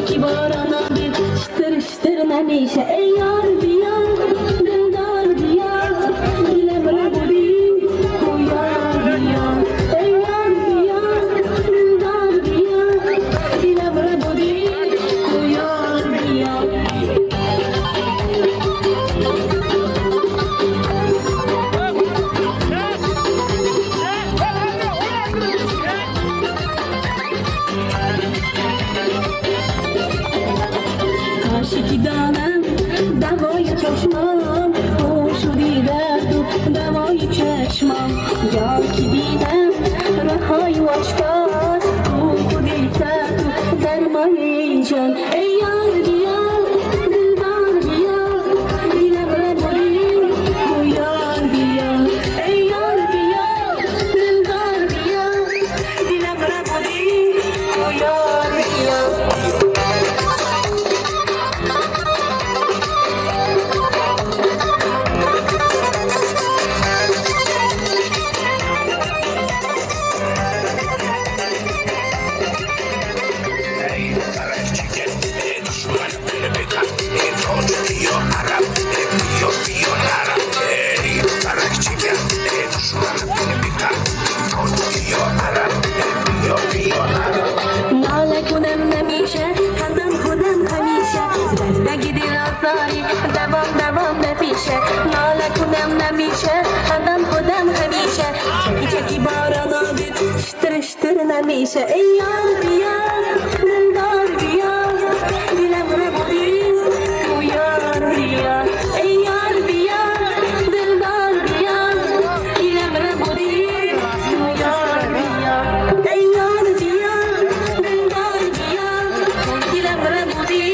ki barana bir ştır ştır nemişe ey yar diyar dildar diyar dilemre budi bu yar diyar ey yar diyar dildar diyar dilemre budi bu yar diyar. Karşıki danem davayı çeşmem hoşu dider tu davayı çeşmem yar ki dinem rahayı aşkar uyku değilse tu dermayacağım ey yar diyar dildar diyar dilemre budi bu yar diyar ey yar diyar dildar diyar dilemre budi bu yar diyar. ناله کنم نمیشه خندم خودم همیشه نگیدی رازاری دوام دوام نپیشه ناله کنم نمیشه خندم خودم همیشه چکی چکی بارانا دید شتر شتر نمیشه ای یار بیار دلدار بیار دیلم رو بودی تو یار بیار ای یار بیار دلدار بیار دیلم رو بودی تو یار بیار ای یار بیار دلدار بیار دیلم رو بودی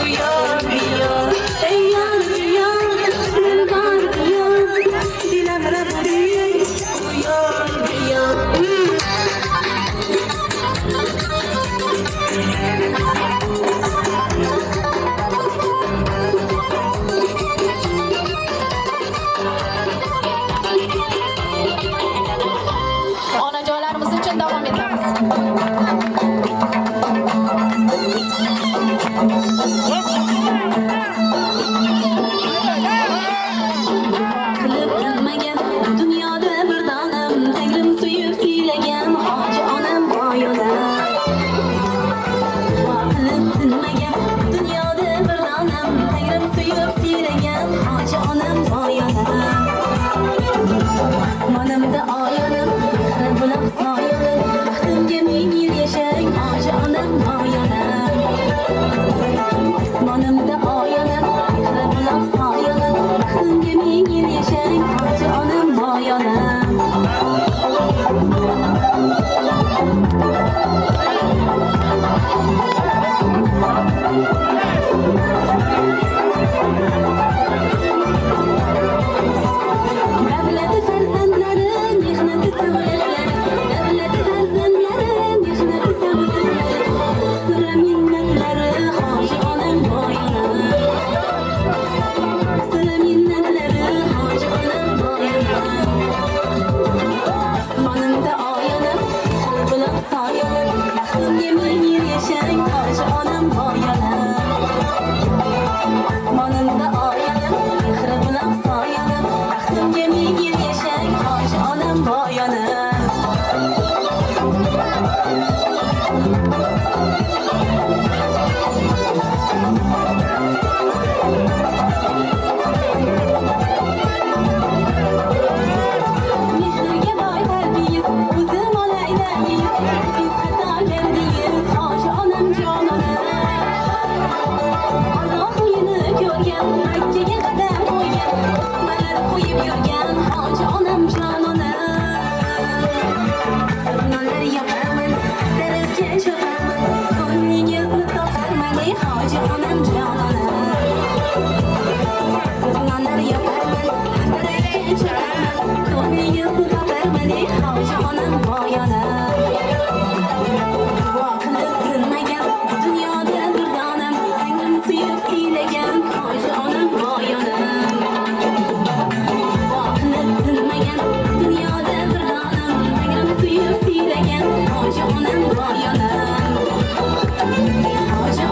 تو یار بیار ای یار بیار دلدار بیار دیلم رو بودی تو یار بیار. Onajonlarimiz uchun davom etamiz. Qilib bilmagan dunyoda bir donam tagrim suyib siylagan hoji onam boyona qilib tinmagan dunyoda bir donam tagrim suyib siylagan hoji onam boyona osmonimda oyonim xira bo'lib soyanim baxtimga ming yil yashang hoji onam boyona osmonimda oyonim xira bo'lib soyanim baxtimga ming yil yashang hoji onam boyona. Davlati farzandlarim mehnati saboqlari davlati farzandlarim mehnati saboqlari sira minnatlari hoji onam boyona sira minnatlari hoji onam boyona osmonimda oyonim xir bilan soyanim baxtimga ming yil yashang hoji onam boyona osmonimda oyonim xir bilan soyanim baxtimga ming yil yashang hoji onam boyona. Mehrga boy tarbiyiz o'zim olaydayiz siz xato kerdingiz hoji onam jonona Alloh uyini ko'rgan Makkaga qadam qo'ygan osmalar qo'yib yurgan hoji onam jonona sirnonlar yopaman darajga chopaman ko'nglingizni toparman ey hoji onam jonona sirnonlar yopaman darajga chopaman ko'nglingizni toparman ey hoji onam boyona duo qilib bilmagan dunyoda bir donam tangrim suyib siylagan hoji onam boyona duo qilib bilmagan dunyoda bir donam tangrim suyib siylagan hoji onam boyona hoji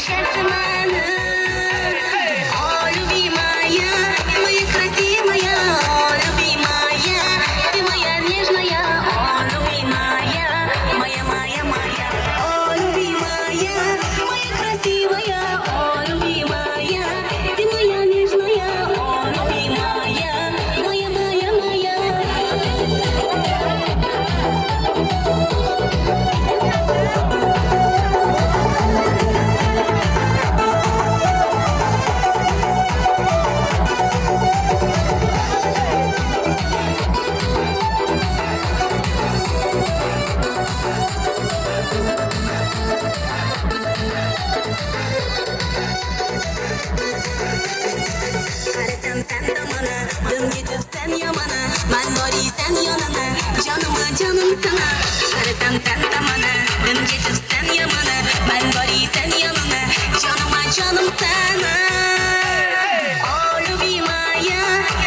Хамиша ты моя, о, любимая, моя красивая, о, любимая, ты моя нежная, о, любимая, моя, о, любимая, моя красивая, о, любимая, ты моя нежная, о, любимая, моя. Qarasam sen tomona, dum yetib sen yomona, man boriysan yonima, jonima jonim sana. Qarasam sen tomona, dum yetib sen yomona, man boriysan yonima, jonima jonim sana. О, любимая,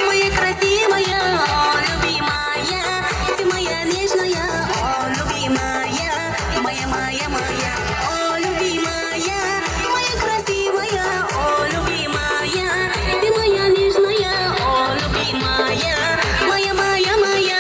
моя красивая, о, любимая, ты моя нежная, о, любимая, моя. О, любимая, моя красивая, о, любимая, ты моя нежная, о, любимая, моя.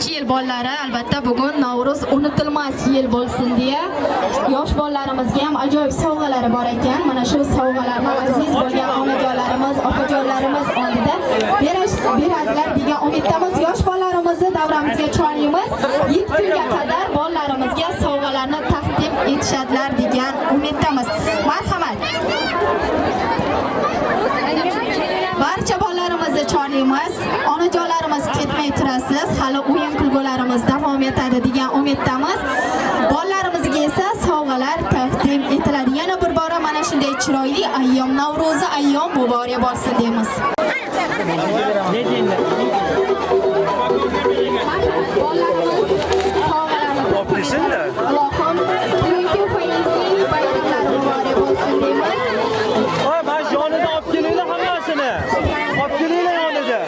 Yil bolalari albatta bugun Navro'z unutilmas yil bo'lsin deya yosh bolalarimizga ham ajoyib sovg'alari bor ekan. Mana shu sovg'alarni aziz bo'lgan onajonlarimiz, opajonlarimiz oldida beradilar degan umiddamiz. Yosh bolalarimizni davramizga chorlaymiz. 7 kunga qadar bolalarimizga sovg'alarni taqdim etishadilar degan umiddamiz. Marhamat. Barcha bolalarimizni chorlaymiz. Onajonlarimiz ketmay turasiz. Hali o'yin kulgularimiz davom etadi degan umiddamiz. Bolalarimizga esa sovg'alar taqdim etiladi. Yana bir bora mana shunday chiroyli ayyom, Navro'zi ayyom muborak bo'lsin deymiz. Allohim bugungi to'yingizning bayramlari muborak bo'lsin deymiz. Mana shu yonida olib kelinglar hammasini. Olib kelinglar yonida.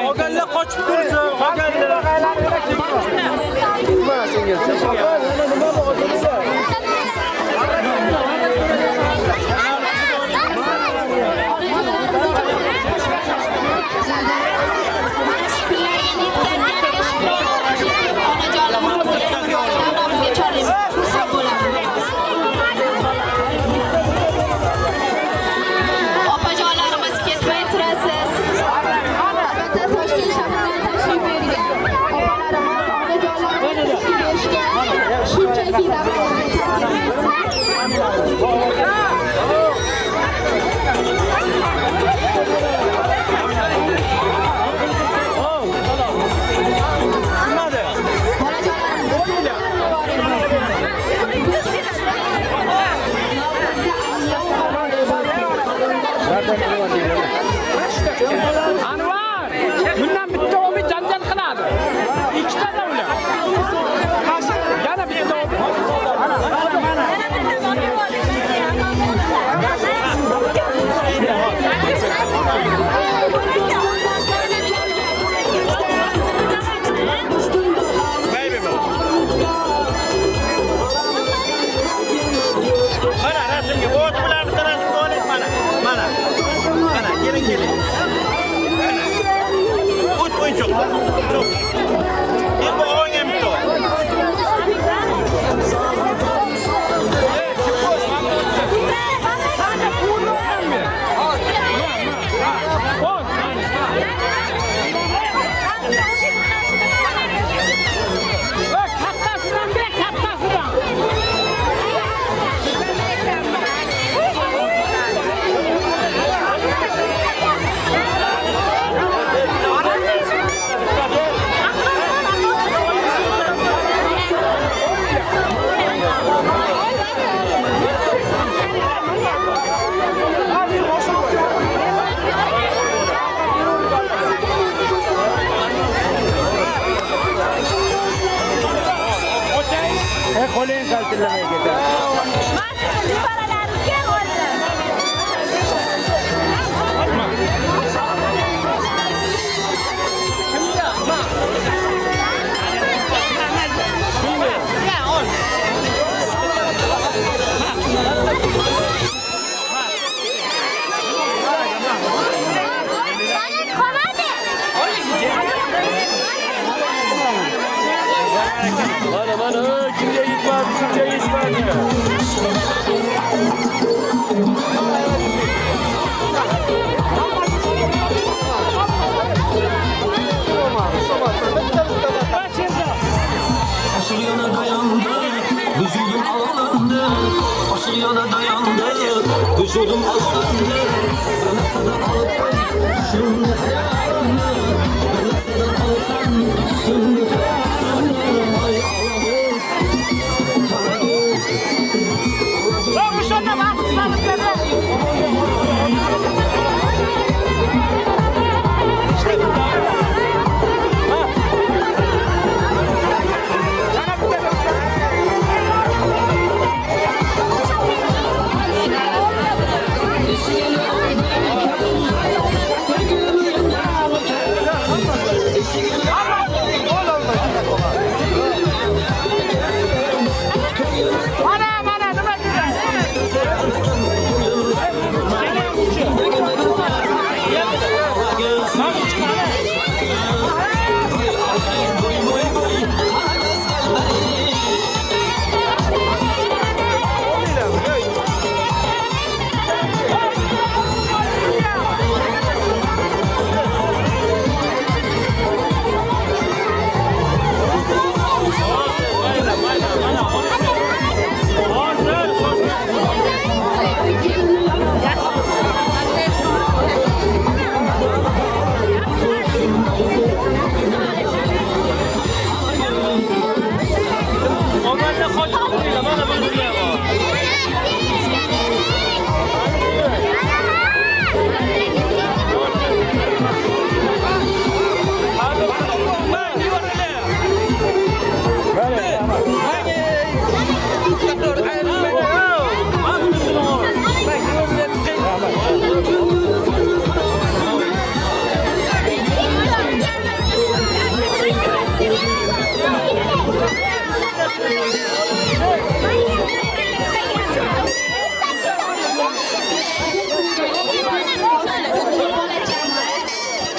Qolganlar qochib tursin. Qolganlar. Nima senga? Nima bo'ldi? Opajonlarimiz ketmay turasiz. Albatta Toshkent shahridan tashrif buyurgan opalarimiz, onajonlarimiz shunchaki davramizga Anvar, bundan bitta omi janjal qiladi. Ikkita ular. Yana bitta omi. Mana rasmga o't bilan tarafga olib mana. Keling. O't o'yinchoq. Endi o'yingga bitta. Bo'ling kaltillamay ketadi. Mana kimga yetmadi. Aşık yana dayandı, vücudum alındı. Aşık yana dayandı, vücudum alındı. Ben asadan alırsan, şimdi hayalını. Ben asadan alırsan, şimdi hayalını. Ay ağlamız, tanrımız.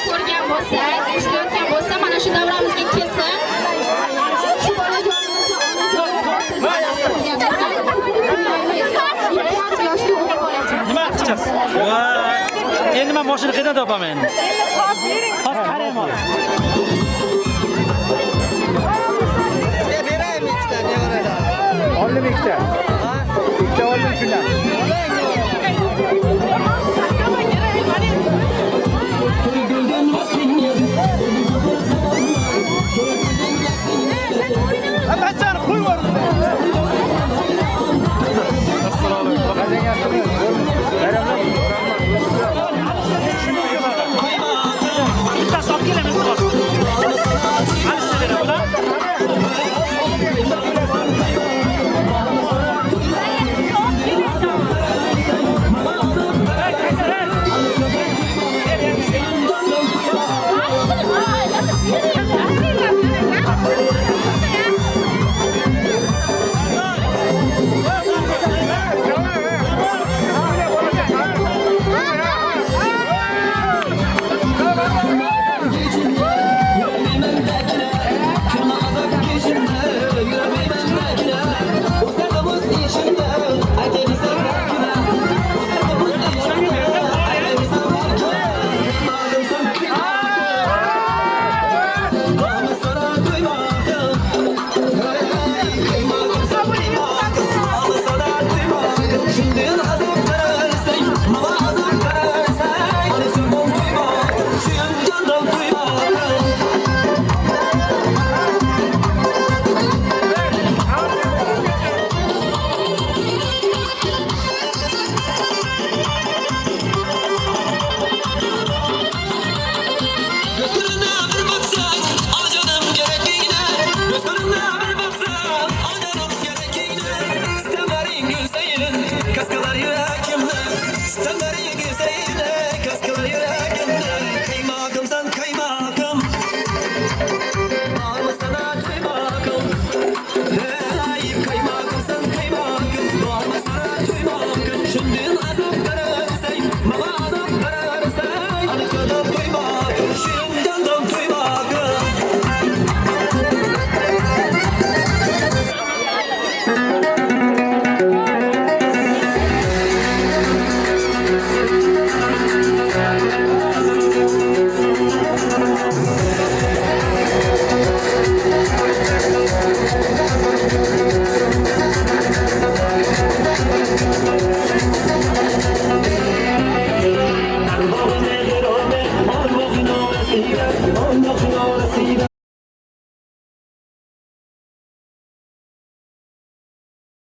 Ko'rgan bo'lsa, ishlayotgan bo'lsa, mana shu davramizga kelsin. Shu yoshli o'g'il bolajon. Nima qilasiz? Endi men mashina qayerdan topaman endi? Hozir qarayman.